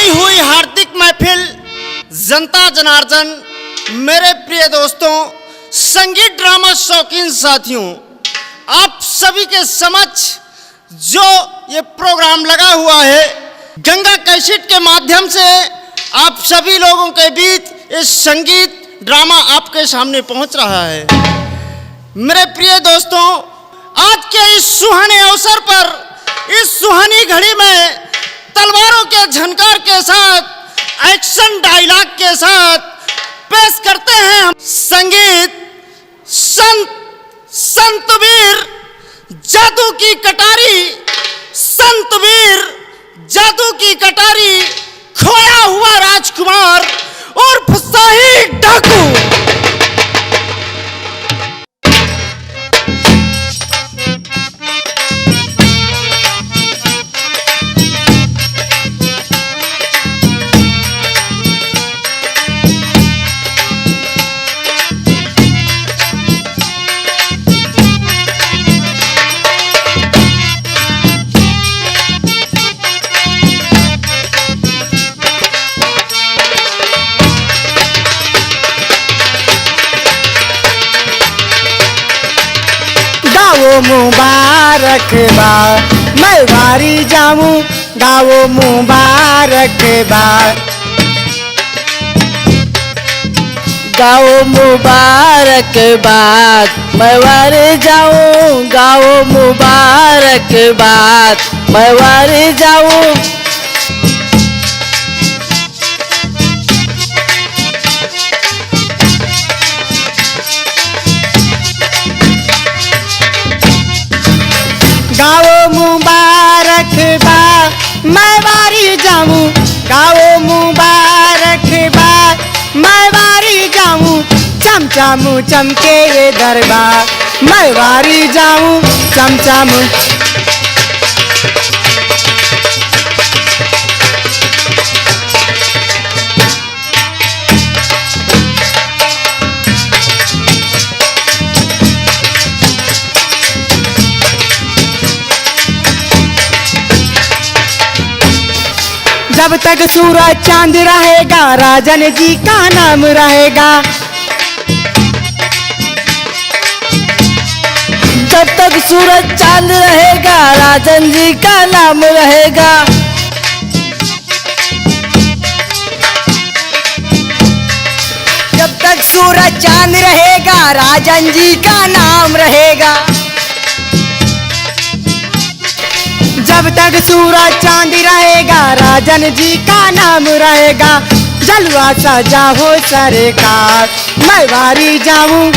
आई हुई हार्दिक महफिल, जनता जनार्दन, मेरे प्रिय दोस्तों, संगीत ड्रामा शौकीन साथियों, आप सभी के समक्ष जो ये प्रोग्राम लगा हुआ है गंगा कैसेट के माध्यम से आप सभी लोगों के बीच ये संगीत ड्रामा आपके सामने पहुंच रहा है। मेरे प्रिय दोस्तों, आज के इस सुहाने अवसर पर, इस सुहानी घड़ी में तलवारों के झनकार के साथ, एक्शन डायलॉग के साथ पेश करते हैं हम संगीत संत वीर जादू की कटारी, संत वीर जादू की कटारी, खोया हुआ राजकुमार और शाही डाकू। मुबारक बा मैं वारी जाऊं, गाओ मुबारक बा, गाओ मुबारक बात मैं वारी जाऊं, गाओ मुबारक बात मैं वारी जाऊं। गाओ मुबारक बा मैं वारी जाऊं, गाओ मुबारक बा मैं वारी जाऊं, चमचम चमके ये दरबार मैं वारी जाऊं, चमचम। जब तक सूरज चांद रहेगा राजन जी का नाम रहेगा, जब तक सूरज चांद रहेगा राजन जी का नाम रहेगा। जब तक सूरज चांद रहेगा राजन जी का नाम रहेगा, जब तक सूरज चांद रहेगा राजन जी का नाम रहेगा। जलवा सजा हो सरकार मैं वारी जाऊं,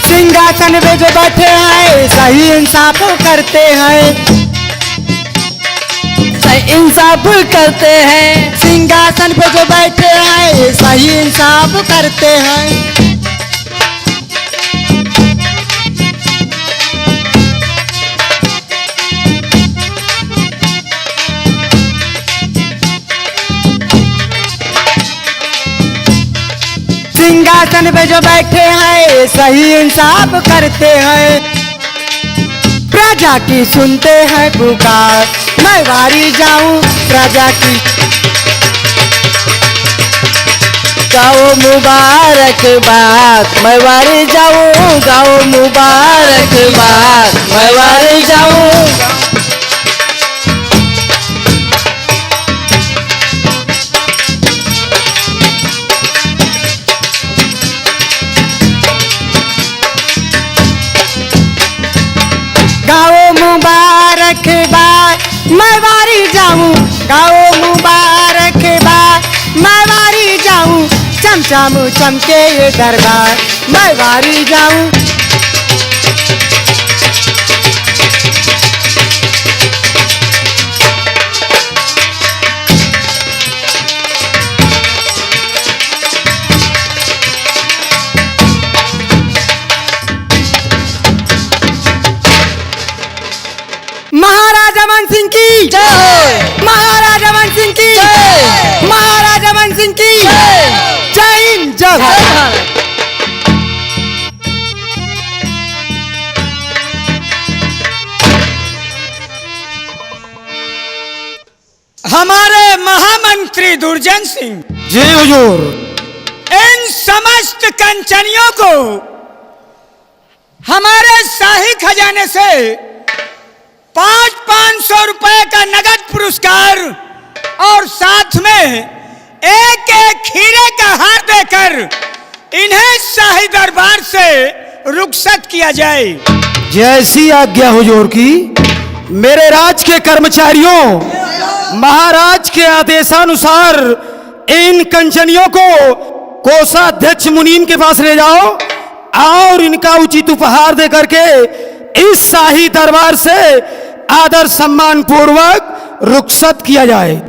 सिंहासन पे जो बैठे हैं सही इंसाफ करते हैं, सही इंसाफ करते हैं। सिंहासन पे जो बैठे हैं सही इंसाफ करते हैं। सिंहासन पे जो बैठे हैं सही इंसाफ करते हैं। प्रजा की सुनते हैं पुकार मैं वारी जाऊं, प्रजा की। गाओ मुबारक बात मैं वारी जाऊं, गाओ मुबारक बात मैं वारी जाऊं। गाओ मुबारक बात मैं वारी जाऊं, गाओ मुबारक बात मैं वारी जाऊं, चमचम चमके ये दरबार मैं वारी जाऊं। महाराज महाराजा मन सिंह की जय, महाराजा मन सिंह की जय, महाराजा मन सिंह की जय हिंद जय भारत। हमारे महामंत्री दुर्जन सिंह जी हुजूर। इन समस्त कंचनियों को हमारे शाही खजाने से 500 रुपए का नगद पुरस्कार और साथ में एक खीरे का हार देकर इन्हें शाही दरबार से रुखसत किया जाए। जैसी आज्ञा हुजूर की। मेरे राज के कर्मचारियों, महाराज के आदेशानुसार इन कंचनियों को कोषाध्यक्ष मुनीम के पास ले जाओ और इनका उचित उपहार दे करके इस शाही दरबार से आदर सम्मान पूर्वक रुखसत किया जाए।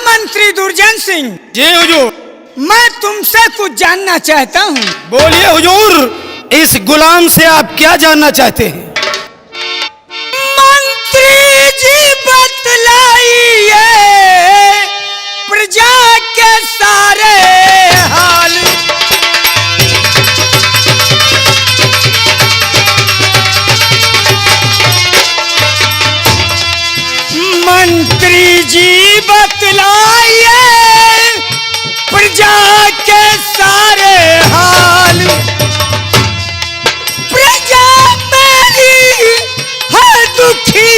मंत्री दुर्जन सिंह जी हुजूर। मैं तुमसे कुछ जानना चाहता हूँ। बोलिए हुजूर, इस गुलाम से आप क्या जानना चाहते हैं? मंत्री जी बतलाइए प्रजा के सारे हाल। मंत्री जी बतलाइए प्रजा के सारे हाल। प्रजा मेरी है दुखी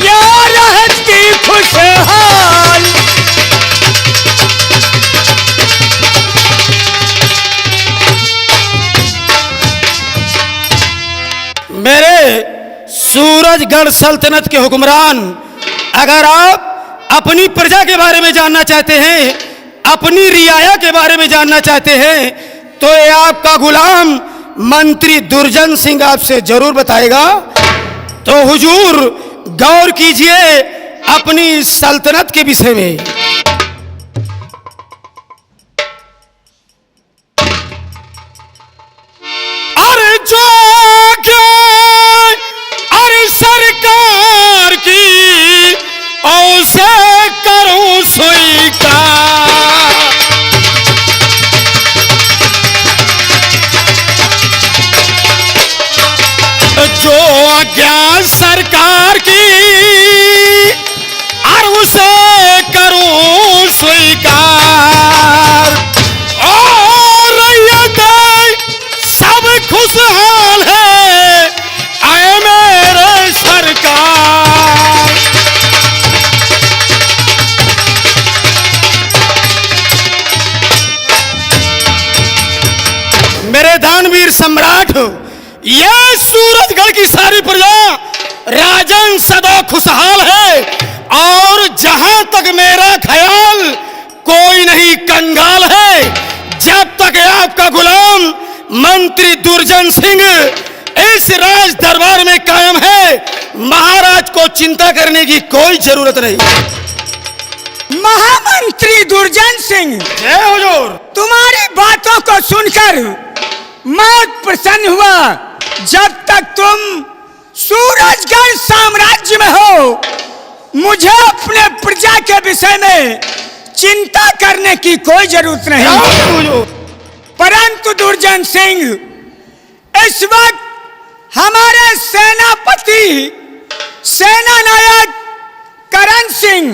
या रहती खुशहाल। मेरे सूरजगढ़ सल्तनत के हुक्मरान, अगर आप अपनी प्रजा के बारे में जानना चाहते हैं, अपनी रियाया के बारे में जानना चाहते हैं, तो ये आपका गुलाम मंत्री दुर्जन सिंह आपसे जरूर बताएगा। तो हुजूर गौर कीजिए अपनी सल्तनत के विषय में। अरे जो सरकार की औसे करूं स्वीकार। जो आज्ञा सरकार की और उसे करूं स्वीकार। और ये सब खुशहाल है आए मेरे सरकार। मेरे दानवीर सम्राट, ये सूरजगढ़ की सारी प्रजा राजन सदा खुशहाल है, और जहां तक मेरा ख्याल कोई नहीं कंगाल है। जब तक आपका गुलाम मंत्री दुर्जन सिंह इस राज दरबार में कायम है, महाराज को चिंता करने की कोई जरूरत नहीं। महामंत्री दुर्जन सिंह, जय हुजूर। तुम्हारी बातों को सुनकर मैं प्रसन्न हुआ। जब तक तुम सूरजगढ़ साम्राज्य में हो, मुझे अपने प्रजा के विषय में चिंता करने की कोई जरूरत नहीं। परंतु दुर्जन सिंह इस वक्त हमारे सेनापति सेना नायक करण सिंह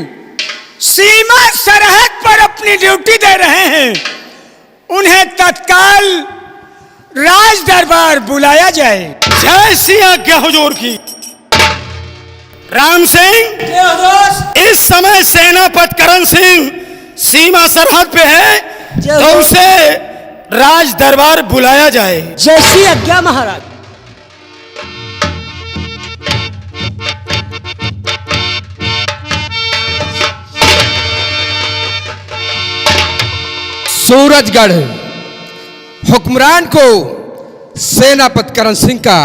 सीमा सरहद पर अपनी ड्यूटी दे रहे हैं। उन्हें तत्काल राज दरबार बुलाया जाए। जय सिंह आज्ञा हुजूर की। राम सिंह, इस समय सेनापति करण सिंह सीमा सरहद पे है, तो उसे राज दरबार बुलाया जाए। जैसी आज्ञा महाराज। सूरजगढ़ हुक्मरान को सेनापति करण सिंह का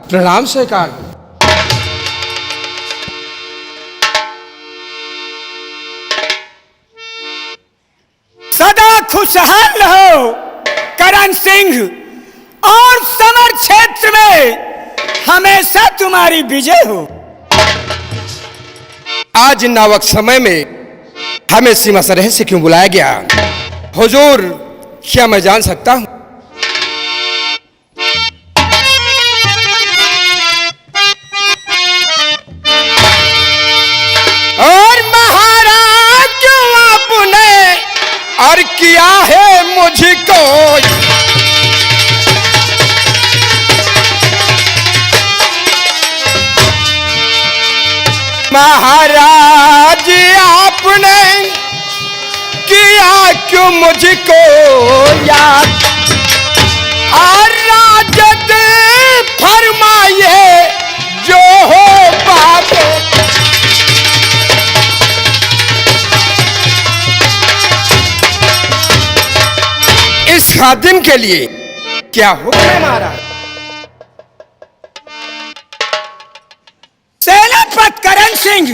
प्रणाम स्वीकार। सदा खुशहाल रहो करण सिंह, और समर क्षेत्र में हमेशा तुम्हारी विजय हो। आज नावक समय में हमें सीमा सरहद से क्यों बुलाया गया हुजूर, क्या मैं जान सकता हूं? और महाराज क्यों आपने और किया है मुझको, महाराज आपने किया क्यों मुझको याद, और राजद फरमाइए जो हो बात। इस खादिम के लिए क्या हुक्म है महाराज? सेनापति करण सिंह,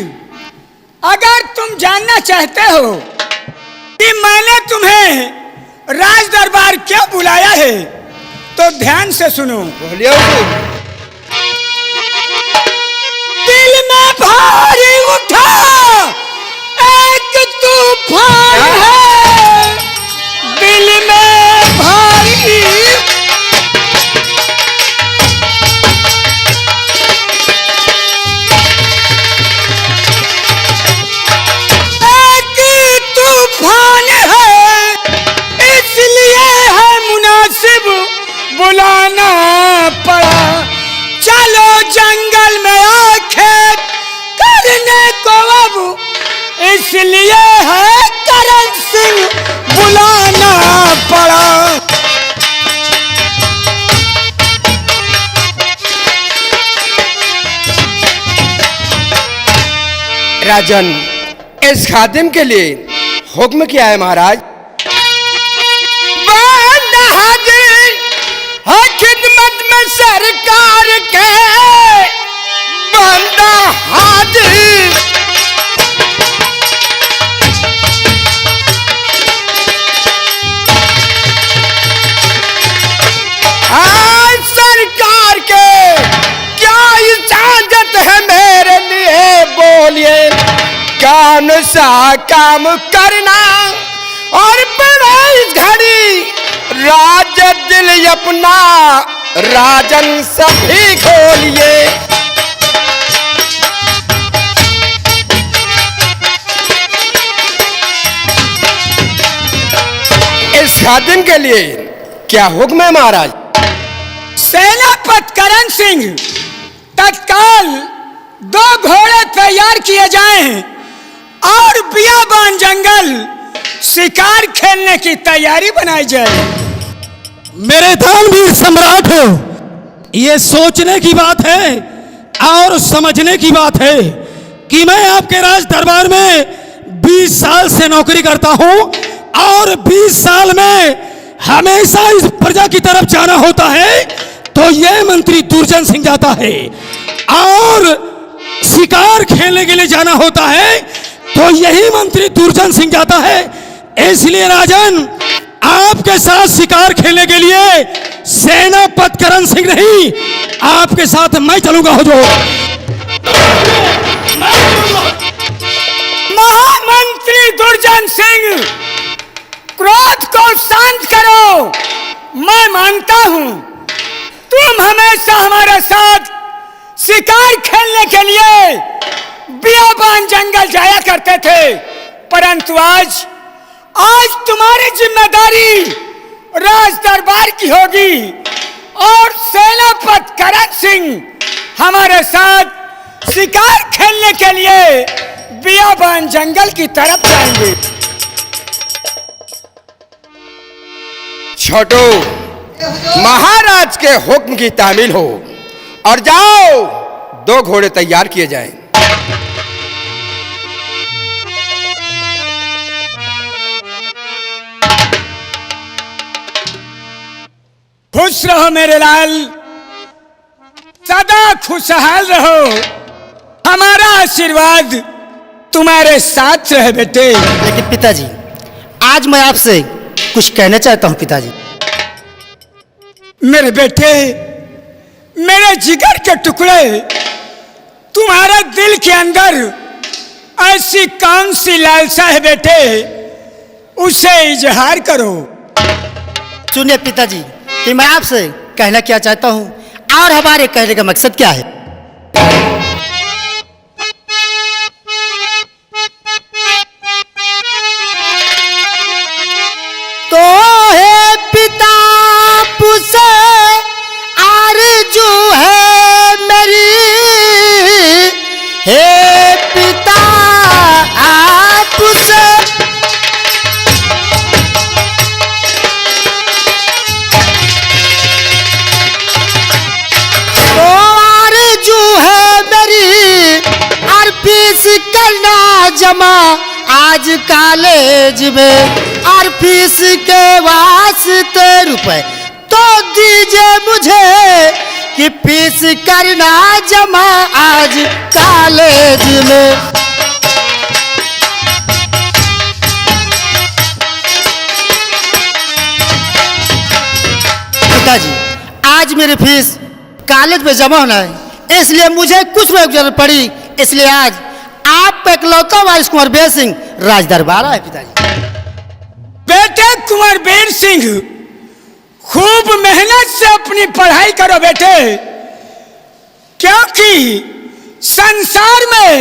अगर तुम जानना चाहते हो कि मैंने तुम्हें राज दरबार क्यों बुलाया है, तो ध्यान से सुनो। बोलिए हुजूर। दिल में भारी उठा एक तूफान है, दिल में भारी तूफान है, इसलिए है मुनासिब बुलाना पड़ा। चलो जंगल में आखेट करने को अब, इसलिए है करण सिंह बुलाना पड़ा। राजन, इस खादिम के लिए हुक्म क्या है महाराज? बंदा हाजिर है खिदमत में सरकार के, बंदा हाजिर। हाँ, सरकार के क्या इजाजत है मेरे लिए, बोलिए कौन सा काम करना, और बड़ा इस घड़ी राज दिल अपना राजन सभी खोलिए। इस खादिम के लिए क्या हुक्म है महाराज? सेनापति करण सिंह, तत्काल 2 घोड़े तैयार किए जाएं और बियाबान जंगल शिकार खेलने की तैयारी बनाई जाए। मेरे दानवीर सम्राट, ये सोचने की बात है और समझने की बात है कि मैं आपके राज दरबार में 20 साल से नौकरी करता हूं, और 20 साल में हमेशा इस प्रजा की तरफ जाना होता है तो यह मंत्री दुर्जन सिंह जाता है, और शिकार खेलने के लिए जाना होता है तो यही मंत्री दुर्जन सिंह जाता है। इसलिए राजन, आपके साथ शिकार खेलने के लिए सेनापति करण सिंह नहीं, आपके साथ मैं चलूंगा हुजूर। महामंत्री दुर्जन सिंह, क्रोध को शांत करो। मैं मानता हूं तुम हमेशा हमारे साथ शिकार खेलने के लिए बियाबान जंगल जाया करते थे, परंतु आज तुम्हारी जिम्मेदारी राज दरबार की होगी और सेनापति करण सिंह हमारे साथ शिकार खेलने के लिए बियाबान जंगल की तरफ जाएंगे। छोटू, महाराज के हुक्म की तामील हो और जाओ, 2 घोड़े तैयार किए जाएं। खुश रहो मेरे लाल, सदा खुशहाल रहो, हमारा आशीर्वाद तुम्हारे साथ रहे बेटे। लेकिन पिताजी, आज मैं आपसे कुछ कहना चाहता हूँ पिताजी। मेरे बेटे, मेरे जिगर के टुकड़े, तुम्हारा दिल के अंदर ऐसी कौन सी लालसा है बेटे, उसे इजहार करो। सुनिए पिताजी कि मैं आपसे कहना क्या चाहता हूँ और हमारे कहने का मकसद क्या है। तो है पिता पुसे आरज़ू है मेरी, हे पिता आपसे करना जमा आज कॉलेज में और फीस के वास्ते रुपए तो दीजिए मुझे कि फीस करना जमा आज कॉलेज में। पिताजी, आज मेरी फीस कॉलेज में जमा होना है, इसलिए मुझे कुछ में जरूरत पड़ी, इसलिए आज आप इकलौता वारिस कुंवर बेर सिंह राज दरबार आए। पिताजी, बेटे कुंवर बेर सिंह, खूब मेहनत से अपनी पढ़ाई करो बेटे, क्योंकि संसार में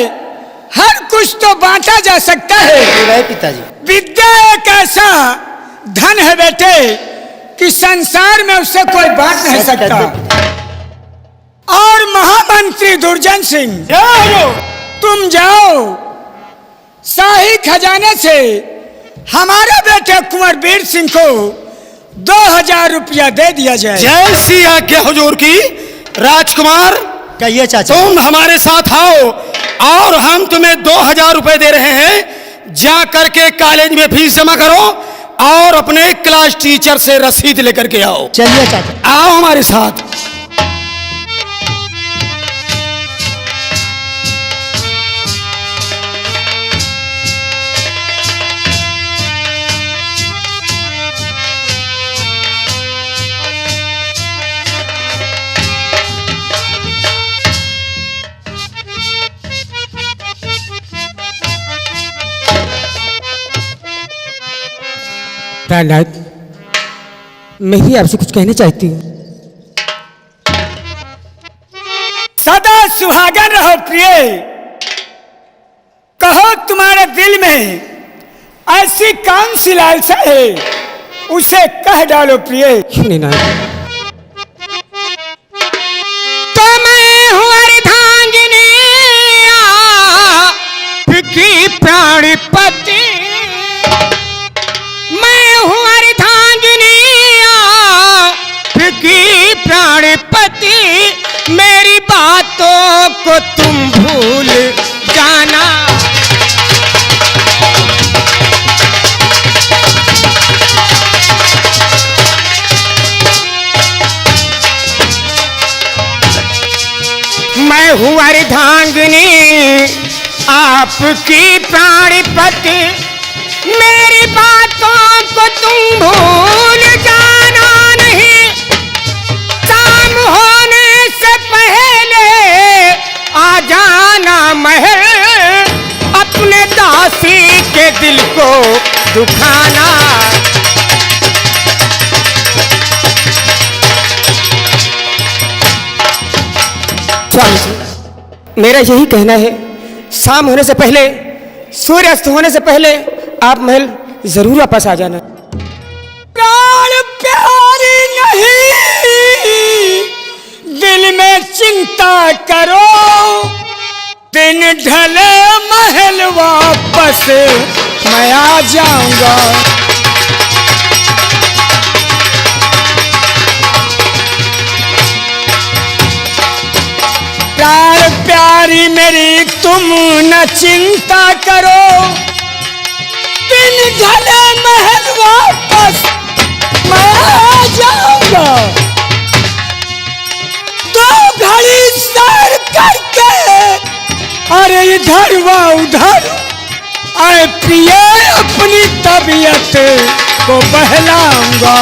हर कुछ तो बांटा जा सकता है। पिताजी, विद्या एक ऐसा धन है बेटे कि संसार में उससे कोई बांट नहीं सकता। और महामंत्री दुर्जन सिंह, तुम जाओ, शाही खजाने से हमारे बेटे कुंवर वीर सिंह को 2000 रुपया दे दिया जाए। जैसी आज्ञा हुजूर की। राजकुमार, कहिए चाचा। तुम हमारे साथ आओ और हम तुम्हें 2000 रुपए दे रहे हैं, जा करके कॉलेज में फीस जमा करो और अपने क्लास टीचर से रसीद लेकर के आओ। चलिए चाचा, आओ हमारे साथ। प्राणनाथ, मैं ही आपसे कुछ कहना चाहती हूँ। सदा सुहागन रहो प्रिय, कहो तुम्हारे दिल में ऐसी कौन सी लालसा है, उसे कह डालो प्रिय। नहीं ना, तो मैं हूँ अर्धांगिनी आपकी प्राणपति, मैं हूँ अर्धांगिनी आपकी प्राणपति, मेरी बातों को तुम भूल जाना। मैं हूँ अर्धांगिनी आपकी प्राणपति, मेरी बातों को तुम भूल जाना नहीं, शाम होने से पहले आ जाना महल, अपने दासी के दिल को दुखाना। मेरा यही कहना है, शाम होने से पहले, सूर्य अस्त होने से पहले आप महल जरूर वापस आ जाना। प्राण प्यारी नहीं, दिल में चिंता करो, दिन ढले महल वापस मैं आ जाऊंगा। प्राण प्यारी मेरी तुम न चिंता करो, दिन ढले महल वापस मैं आ जाऊंगा। दो घड़ी सैर करके अरे इधर व उधर आए प्रिय अपनी तबीयत को बहलाऊंगा।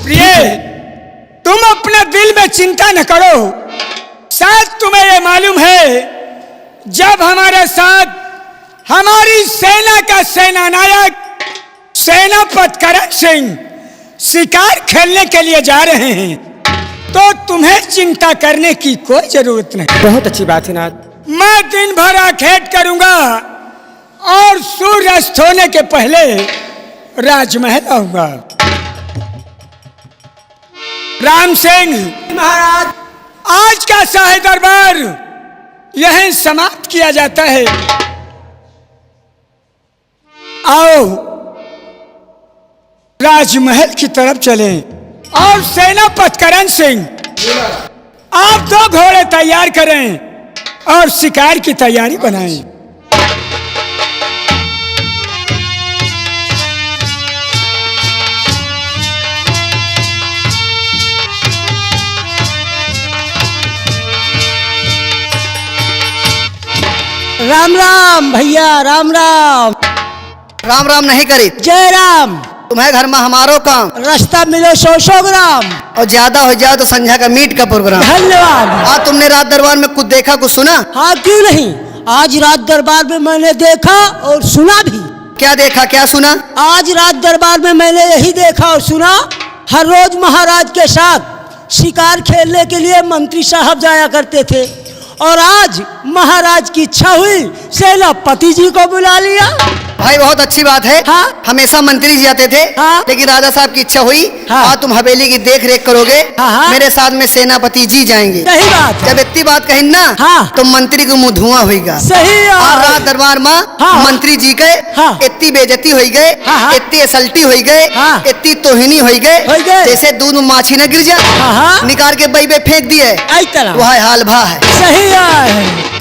प्रिय तुम अपना दिल में चिंता न करो, शायद तुम्हें यह मालूम है जब हमारे साथ हमारी सेना का सेनानायक सेनापति करण सिंह शिकार खेलने के लिए जा रहे हैं तो तुम्हें चिंता करने की कोई जरूरत नहीं। बहुत अच्छी बात है नाथ। मैं दिन भर आखेट करूंगा और सूर्य अस्त होने के पहले राजमहल आऊंगा। राम सिंह महाराज, आज का शाही दरबार यहीं समाप्त किया जाता है। आओ राजमहल की तरफ चलें और सेनापति करण सिंह आप दो घोड़े तैयार करें और शिकार की तैयारी बनाएं। राम राम भैया, राम राम। राम राम नहीं करी, जय राम। तुम्हारे घर में हमारो काम रास्ता मिलो 100 ग्राम और ज्यादा हो जाए तो संध्या का मीट का प्रोग्राम। धन्यवाद। आज तुमने रात दरबार में कुछ देखा कुछ सुना? हाँ क्यों नहीं, आज रात दरबार में मैंने देखा और सुना भी। क्या देखा क्या सुना? आज रात दरबार में मैंने यही देखा और सुना, हर रोज महाराज के साथ शिकार खेलने के लिए मंत्री साहब जाया करते थे और आज महाराज की इच्छा हुई सेनापति जी को बुला लिया। भाई बहुत अच्छी बात है। हाँ? हमेशा मंत्री जी आते थे। हाँ? लेकिन राजा साहब की इच्छा हुई। हाँ? आज तुम हवेली की देख रेख करोगे। हाँ? मेरे साथ में सेनापति जी जाएंगे। सही बात है। जब इतनी बात कही ना हाँ? तो मंत्री को मुंह धुआं होगा। सही और रात दरबार में हाँ? मंत्री जी के हाँ? इतनी बेइज्जती हुई गए, हाँ? इतनी असल्टी हुई गए, हाँ? इतनी तोहिनी हुई गए, हुई गए। जैसे दूध में माछी न गिर जाए, हाँ? निकाल के बई फेंक दिए। वह हाल भा है। सही है।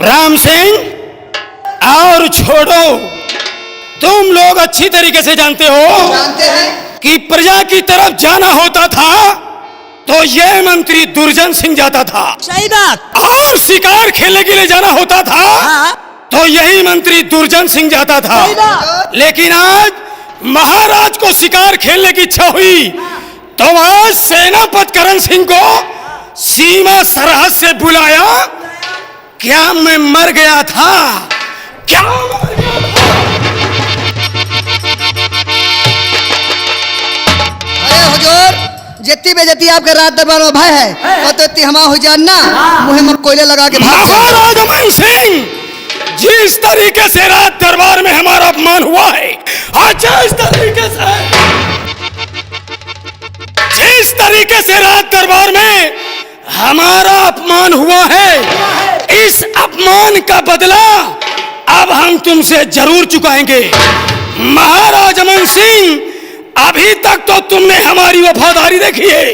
राम सिंह, और छोड़ो, तुम लोग अच्छी तरीके से जानते हो जानते हैं कि प्रजा की तरफ जाना होता था तो यह मंत्री दुर्जन सिंह जाता था। सही बात। और शिकार खेलने के लिए जाना होता था हाँ? तो यही मंत्री दुर्जन सिंह जाता था। सही बात। लेकिन आज महाराज को शिकार खेलने की इच्छा हुई तो वहां सेनापति करण सिंह को सीमा सरहद से बुलाया। क्या मैं मर गया था? क्या मर गया था? अरे हुजूर, जितनी बेजती आपके राज दरबार में भय है, तो इतनी हमा हो जानना मुहे में कोयले लगा के भाग जाए। महाराज अमन सिंह, जिस तरीके से राज दरबार में हमारा अपमान हुआ है, अच्छा जिस तरीके से राज दरबार में हमारा अपमान हुआ है, इस अपमान का बदला अब हम तुमसे जरूर चुकाएंगे। महाराज अमन सिंह, अभी तक तो तुमने हमारी वफादारी देखी है,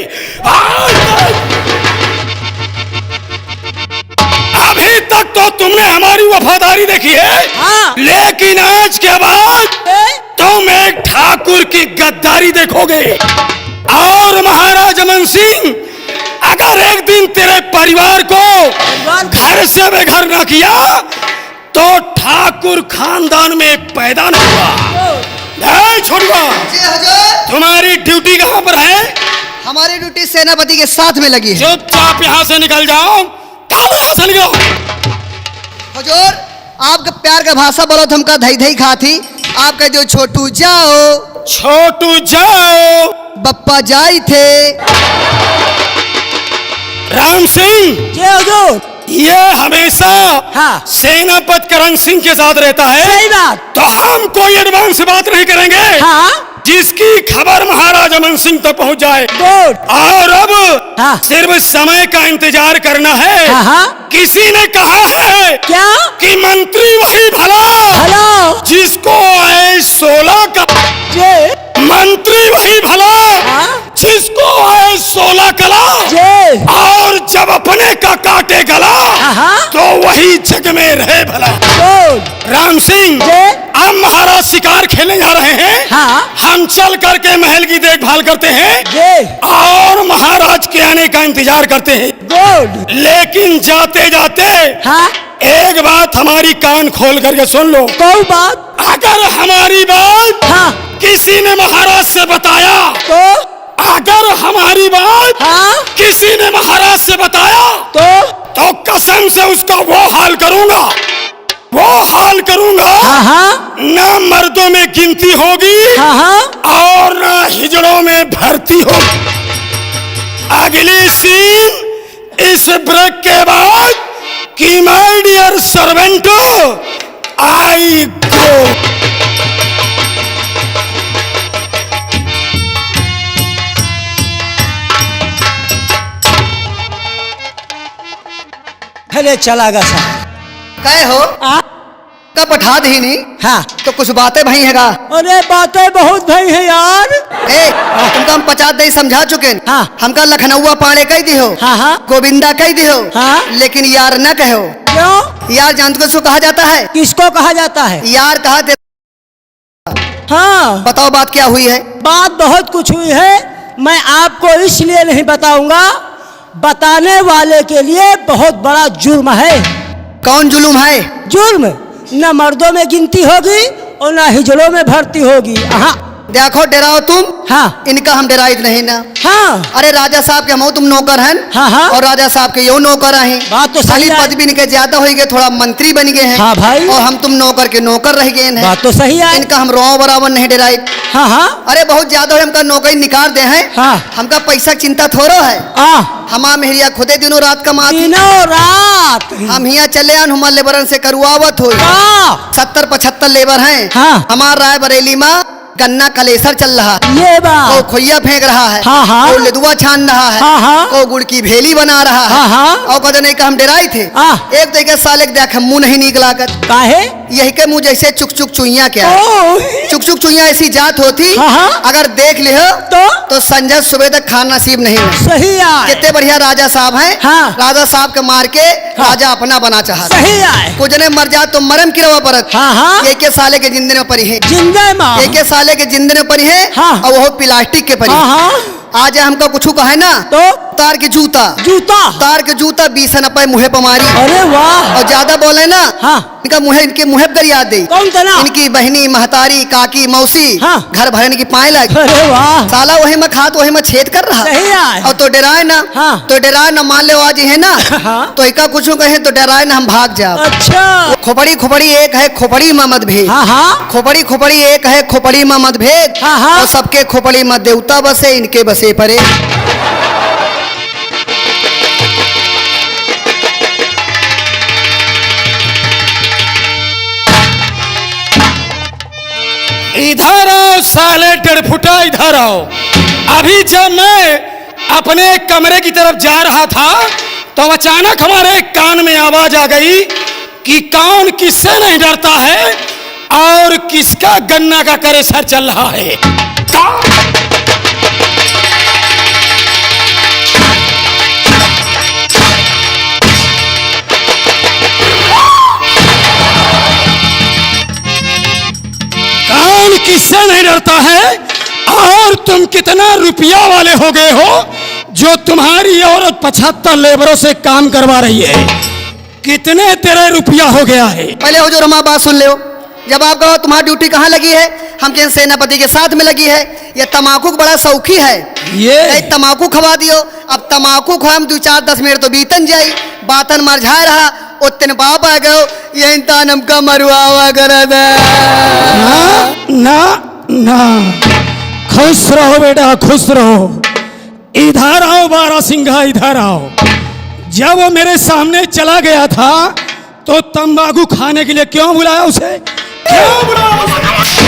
अभी तक तो तुमने हमारी वफादारी देखी है, लेकिन आज के बाद तुम एक ठाकुर की गद्दारी देखोगे। और महाराज अमन सिंह, अगर एक दिन तेरे परिवार को घर से बेघर न किया तो ठाकुर खानदान में पैदा न हुआ। छोड़वा, तुम्हारी ड्यूटी कहाँ पर है? हमारी ड्यूटी सेनापति के साथ में लगी है। चुपचाप यहाँ से निकल जाओ, यहाँ से निकलो। हुजूर, आपका प्यार का भाषा बोलो तो हमका धई धई खाती। आपका जो छोटू जाओ, छोटू जाओ, बप्पा जाई थे। राम सिंह, जय हुजूर। ये हमेशा हाँ। सेनापति करण सिंह के साथ रहता है। सही बात। तो हम कोई एडवांस बात नहीं करेंगे। हाँ। जिसकी खबर महाराज अमन सिंह तक पहुंच जाए। गुड। और अब हाँ। सिर्फ समय का इंतजार करना है। हाँ। किसी ने कहा है क्या? कि मंत्री वही भला हेलो, जिसको आए 16 का, मंत्री वही भला जिसको आए 16 कला, और जब अपने का काटे गला तो वही जग में रहे भला। राम सिंह, अब महाराज शिकार खेलने जा रहे हैं। हाँ। हम चल करके महल की देखभाल करते हैं और महाराज के आने का इंतजार करते हैं। गुड। लेकिन जाते जाते एक बात हमारी कान खोल करके सुन लो। कोई बात? अगर हमारी बात किसी ने महाराज से बताया तो, अगर हमारी बात किसी ने महाराज से बताया तो कसम से उसका वो हाल करूंगा, वो हाल करूंगा। ना मर्दों में गिनती होगी और ना हिजड़ों में भर्ती होगी। अगली सीन इस ब्रेक के बाद कि माय डियर सर्वेंट, आई गो। अरे चला गा साहब। कहे हो का पठा दी नहीं? हाँ। तो कुछ बातें भई हैगा। अरे बातें बहुत भई है यार। तुमका हम 50 दे समझा चुके। हाँ। हमका लखनऊआ पाड़े कह दी हो। हाँ। गोविंदा कह दी हो। हाँ। लेकिन यार न कहो। क्यों? यार जानते किसको कहा जाता है? किसको कहा जाता है? यार कहा दे। हाँ। बताओ बात क्या हुई है? बात बहुत कुछ हुई है। मैं आपको इसलिए नहीं बताऊंगा, बताने वाले के लिए बहुत बड़ा जुर्म है। कौन जुल्म है? जुर्म न मर्दों में गिनती होगी और न हिजड़ों में भर्ती होगी। हाँ। देखो डराओ तुम। हाँ। इनका हम डराइत नहीं ना। हाँ। अरे राजा साहब के हम तुम नौकर हैं। हाँ। और राजा साहब के यो नौकर हैं। बात तो सही है। पद भी इनके ज्यादा हो गए, थोड़ा मंत्री बन गए हैं। हाँ भाई। और हम तुम नौकर के नौकर रह गए हैं। बात तो सही है। इनका हम रो बराबर नहीं डराइत। हाँ। अरे बहुत ज्यादा हो, हमका नौकरी निकाल दे हैं। हाँ। हमका पैसा चिंता थोड़ो है। हमा मेहरिया खुदे दिनों रात कमाती। दिनों रात हम यहाँ चले आन हमारे लेबरन से करुआवत हो। 70-75 लेबर हैं। हाँ। हमारा राय बरेली में गन्ना कलेसर चल रहा है। ये बात। वो खोइया फेंक रहा है। हाँ। वो लदुआ छान रहा है। हाँ। वो गुड़ की भेली बना रहा है। हाँ। और कहते नहीं कि हम डराई थे। एक तो साले देख मुंह नहीं निकला कर। काहे? यही के मुंह जैसे चुक चुक चुइया क्या? चुक चुक चुइया ऐसी जात होती। अगर देख ले तो संजय सुबह तक खाना नसीब नहीं है। सही है। कितने बढ़िया राजा साहब हैं। हाँ। राजा साहब के मार के राजा अपना बना चाहा। सही है। कुछ ने मर जा तो मरम की रवा परत। हाँ। एक साले के जिंदे में परी है। जिंदे में। एक साले के जिंदे में परी है। हाँ। और वो प्लास्टिक के परी। हाँ। आज हमको कुछ कहे ना तो उतार के जूता जूता। उतार के जूता 20 नपे मुहे पर मारी। अरे वाह। और ज्यादा बोले ना हाँ। इनके मुहे पर याद दे। कौन तना? इनकी बहनी महतारी काकी मौसी हाँ। घर भरने की पाए लग। अरे वाह। साला वही में खात वही में छेद कर रहा। सही है। और तो डराए ना। हाँ। तो डराए ना, मान ले आज है ना। हाँ। तो इका कुछ कहे तो डराए ना, हम भाग जाओ। अच्छा। खोपड़ी खोपड़ी एक है, खोपड़ी में मतभेद। हाँ हाँ। खोपड़ी खोपड़ी एक है, खोपड़ी में मतभेद। हाँ हाँ। और सबके खोपड़ी में देवता बसे, इनके बसे परे। इधर आओ साले डरफुटा, इधर आओ। अभी जब मैं अपने कमरे की तरफ जा रहा था तो अचानक हमारे कान में आवाज आ गई कि कौन किससे नहीं डरता है और किसका गन्ना का करेसर चल रहा है। कौन किससे नहीं डरता है और तुम कितना रुपया वाले हो गए हो जो तुम्हारी औरत 75 लेबरों से काम करवा रही है। कितने तेरे रुपया हो गया है? पहले हो जो रमा बात सुन ले। जब आप कहो तुम्हारी ड्यूटी कहाँ लगी है, हम कहें सेनापति के साथ में लगी है। ये तमाकू बड़ा शौकी है, ये तमाकू खवा दियो। अब तमाकू खाम 2-4-10 मिनट तो बीतन जाई, बातन मरझा रहा। उतने बाप आ गयो, ये इंसान हमका मरुआवा करा था। ना ना, खुश रहो बेटा, खुश रहो। इधर आओ बारह सिंघा, इधर आओ। जब वो मेरे सामने चला गया था तो तंबाकू खाने के लिए क्यों बुलाया उसे? क्यों बुलाया उसे?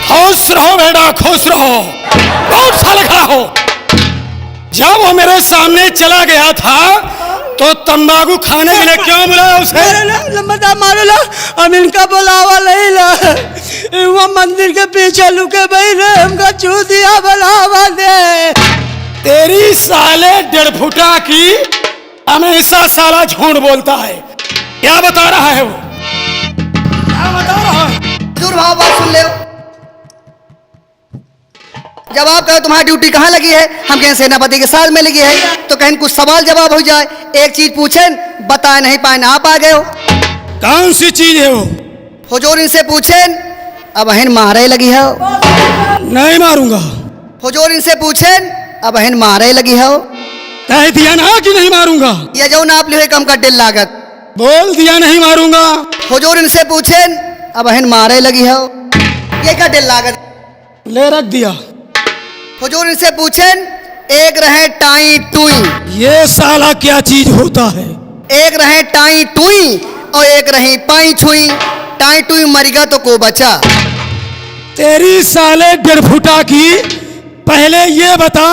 खुश रहो बेटा, खुश रहो। बहुत साल खड़ा हो। जब वो मेरे सामने चला गया था तो तंबाकू खाने के लिए क्यों बुलाया उसे? लंबा मारो ला, हम इनका बुलावा नहीं ला। वो मंदिर के पीछे लुके बैठे, हमका चूतिया बुलावा दे। तेरी साले 1.5 फुटा की हमेशा साला झूठ बोलता है। क्या बता रहा है वो? क्या बता रहा है? दूर भाव बात सुन ले। जब आप कहो तुम्हारी ड्यूटी कहाँ लगी है, हम कहें सेनापति के साथ में लगी है। तो कहें कुछ सवाल जवाब हो जाए, एक चीज पूछें बता नहीं पाए, आप आ गए हो। कौन सी चीज है वो? हुजूर इनसे पूछें अब अहन मारे लगी है। नहीं मारूंगा। हुजूर इनसे पूछें अब अहन मारे लगी है। कह दिया ना कि नहीं मारूंगा। ये जो नाप लियो कम का दिल लागत। बोल दिया नहीं मारूंगा। हुजूर इनसे पूछें अब अहन मारे लगी है, ये का दिल लागत। ले रख दिया। हुजूर इनसे पूछें एक रहे टाई टुई। ये साला क्या चीज होता है? एक रहे टाई टुई और एक रही पाई छुई। टाई टुई मरिगा तो को बचा। तेरी साले 1.5 फुटा की, पहले ये बता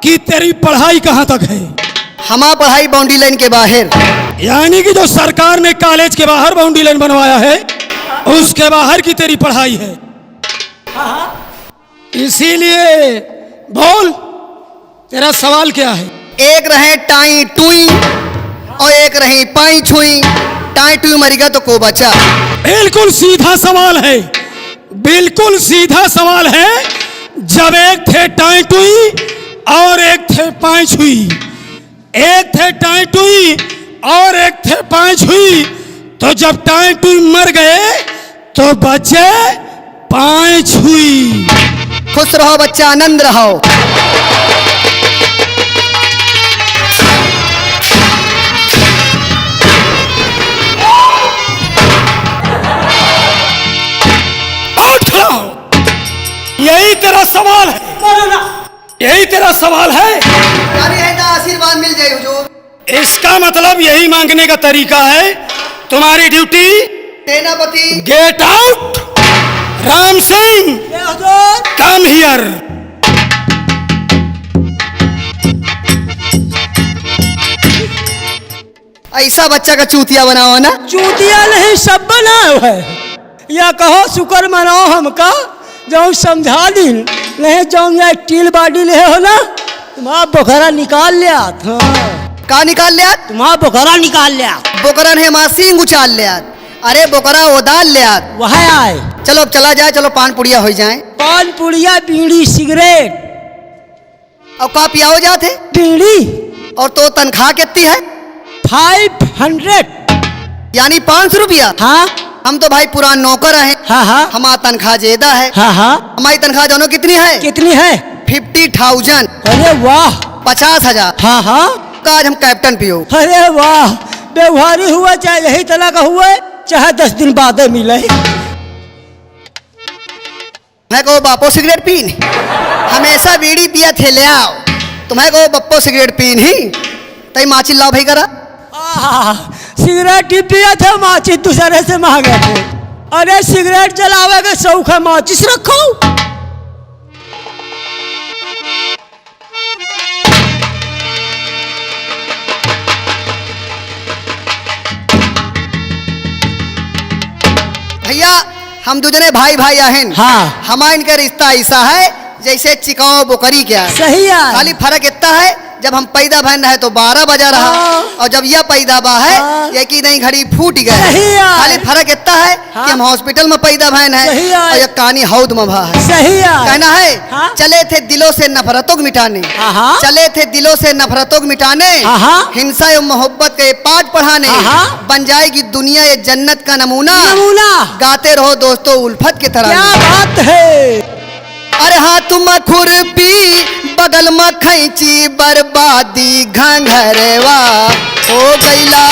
कि तेरी पढ़ाई कहाँ तक है? हमारा पढ़ाई बाउंड्री लाइन के बाहर। यानी कि जो सरकार ने कॉलेज के बाहर बाउंड्री लाइन बनवाया है उसके बाहर की तेरी पढ़ाई है। इसीलिए बोल, तेरा सवाल क्या है? एक रहे टाई टुई और एक रही पाई छुई। टाई टुई मरिगा तो को बचा। बिल्कुल सीधा सवाल है, बिल्कुल सीधा सवाल है। जब एक थे टाई टुई और एक थे पाई छुई, एक थे टाई टुई और एक थे पाई छुई, तो जब टाई टुई मर गए तो बचे पाई छुई। खुश रहो बच्चा, आनंद रहो। यही तेरा सवाल है? यही तेरा सवाल है? आशीर्वाद मिल जाए हुजूर। इसका मतलब यही मांगने का तरीका है। तुम्हारी ड्यूटी सेनापति get out. Ram Singh come here. ऐसा बच्चा का चूतिया बनाओ ना। चूतिया नहीं, सब बनाओ है। या कहो शुक्र मनाओ हमका जो समझा दी नहीं, जो टील बाडी ले हो ना, तुम्हारा बोखरा निकाल लिया। हाँ। का निकाल लिया? तुम्हारा बोखरा निकाल लिया। बोकरन है मासी उछाल लिया। अरे बोकरा वो दाल ले आ। वहाँ आए। चलो अब चला जाए, चलो पान पुड़िया हो जाए। पान पुड़िया बीड़ी सिगरेट और का पियाओ जाते बीड़ी। और तो तनख्वाह कितनी है? 500। यानी 500 रुपया। हाँ हम तो भाई पुरान नौकर हैं। हाँ हाँ हमारा तनख्वाह ज्यादा है। हाँ हाँ। हमारी तनख्वाह दोनों कितनी है? कितनी है? 50,000। अरे वाह। 50,000। हाँ हाँ। आज हम कैप्टन पियो। अरे वाह, व्यवहारी हुआ चाहे यही तरह का हुआ चाहे 10 दिन बाद मिले। मैं कहो बापो सिगरेट पीन, हमेशा बीड़ी पिया थे ले आओ। तुम्हें कहो बप्पो सिगरेट पीन ही तई माची लाओ भाई करा। सिगरेट ही पिया थे, माचिस दूसरे से मांगे थे। अरे सिगरेट जलावे के शौक है, माचिस रखो। भैया हम दूसरे भाई भाई आहन। हाँ। हमारा इनका रिश्ता ऐसा है जैसे चिकाओ बोकरी क्या। सही है। खाली फर्क इतना है जब हम पैदा बहन रहे तो 12 बजा रहा हाँ। और जब यह पैदा बा है हाँ। ये कि नहीं घड़ी फूट गए। सही है। खाली फर्क इतना है हाँ। कि हम हॉस्पिटल में पैदा बहन है सही है। और यह कहानी हौद में भा है। सही है। कहना है हाँ। चले थे दिलों से नफरतों को मिटाने। हाँ। चले थे दिलों से नफरतों को मिटाने। हाँ। हिंसा एवं मोहब्बत के पाठ पढ़ाने। हाँ। बन जाएगी दुनिया ये जन्नत का नमूना। नमूना। गाते रहो दोस्तों उल्फत की तरह। क्या बात है। अरे हाथ में खुरपी बगल में खैची बर्बादी घंघरवा हो गईला।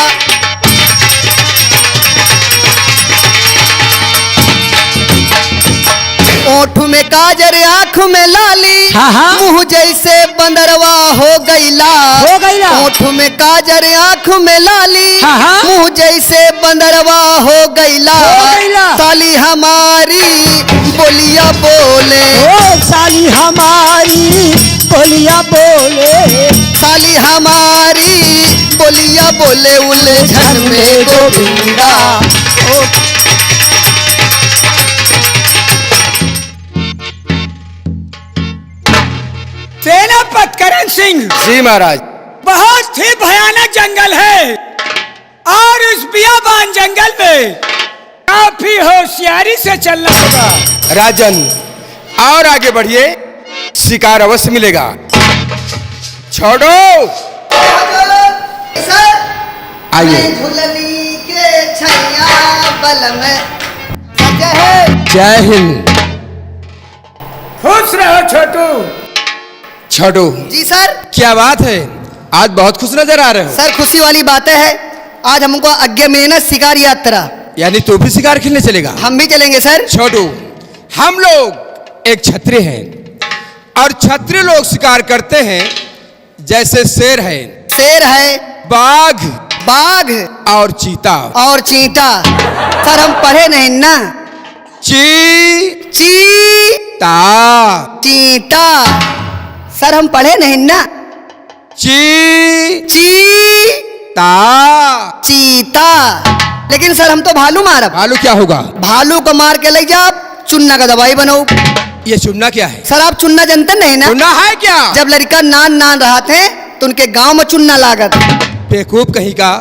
ओठ में काजर आँख में लाली। हाँ, हाँ। मुंह जैसे बंदरवा हो गईला। हो गईला। ओठ में काजर आँख में लाली। हाँ, हाँ। मुंह जैसे बंदरवा हो गईला। हो गईला। साली हमारी बोलिया बोले। ओ साली हमारी बोलिया बोले। साली हमारी बोलिया बोले उलझन में गोविंदा। ओ सेनापति करण सिंह जी महाराज। बहुत ही भयानक जंगल है और उस बियाबान जंगल में काफी होशियारी से चलना होगा। राजन और आगे बढ़िए, शिकार अवश्य मिलेगा। छोड़ो आइए। झुलनी के छैया बल में सजे है। जय हिंद। खुश रहो छोटू। छोड़ो जी सर। क्या बात है, आज बहुत खुश नजर आ रहे हो। सर खुशी वाली बातें है, आज हमको आज्ञा मिली ना शिकार यात्रा। यानी तू भी शिकार खेलने चलेगा? हम भी चलेंगे सर। छोटू हम लोग एक क्षत्रिय हैं और क्षत्रिय लोग शिकार करते हैं जैसे शेर है, शेर है, बाघ, बाघ और चीता। और चींटा। सर हम पढ़े नहीं ना। चीता। चींटा। सर हम पढ़े नहीं ना। चीता। चीता। लेकिन सर हम तो भालू मारब। भालू क्या होगा? भालू को मार के ले जा चुन्ना का दवाई बनाओ। ये चुनना क्या है? सर आप चुन्ना जानते नहीं ना? चुनना है क्या? जब लड़का नान रहा थे तो उनके गांव में चुन्ना लागत। बेवकूफ कहीं का,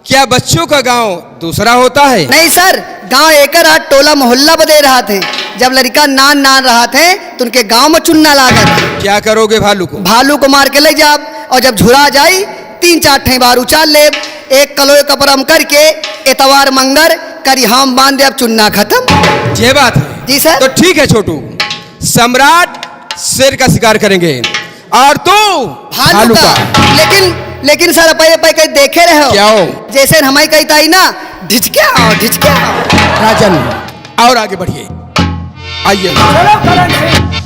क्या बच्चों का गांव दूसरा होता है? नहीं सर, गांव एक रात टोला मोहल्ला बदे रहा थे। जब लड़का नान रहा थे तो उनके गांव में चुन्ना लागत। क्या करोगे भालू को? भालू को मार के ले जा और जब झुरा जाई 3-4 ठे बार उचाल ले। एक कलोए कपरम करके एतवार मंगर करी हम बांध दे, अब चुन्ना खत्म। ये बात है। जी सर। तो ठीक है छोटू, सम्राट शेर का शिकार करेंगे और तू भालू का। लेकिन सर अपने पे कहीं देखे रहे हो क्या हो? जैसे हमारी कही ताई ना ढिचके आओ ढिचके आओ। राजन और आगे बढ़िए, आइए। चलो करण सिंह।